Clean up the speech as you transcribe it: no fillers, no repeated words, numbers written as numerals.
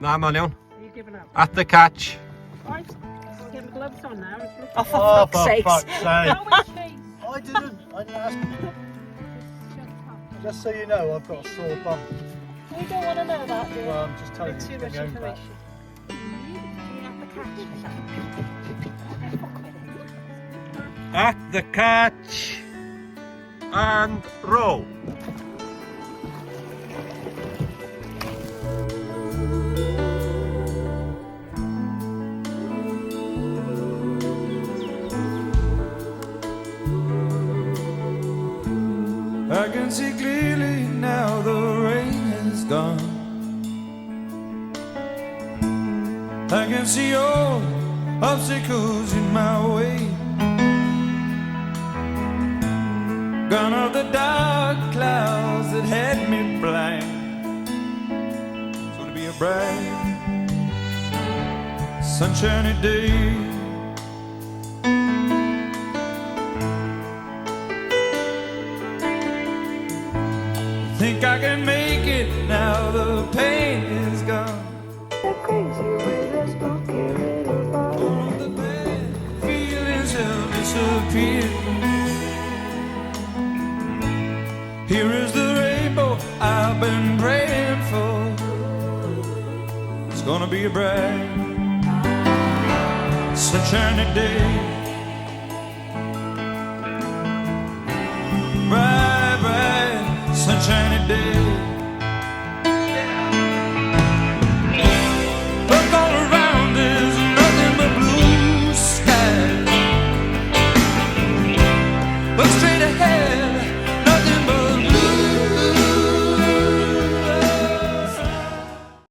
Na, mae'n iawn. Are you giving up? At the catch. Right, I'll get my gloves on now. Oh, for fuck's sake. No, it's chase. I didn't ask. Shut up. Just so you know, I've got a sore bum. We don't want to know that, do we? Well, I'm just telling you. Too much your own back. information. At the catch. And row. I can see clearly now the rain is gone. I can see all obstacles in my way. Gone are the dark clouds that had me blind. It's gonna be a bright, sunshiny day. Think I can make it now the pain is gone. All of the bad feelings have disappeared. Here is the rainbow I've been praying for. It's gonna be a bright, sunshiny day. Bright, bright, sunshiny day. Look all around, there's nothing but blue skies. Look straight ahead,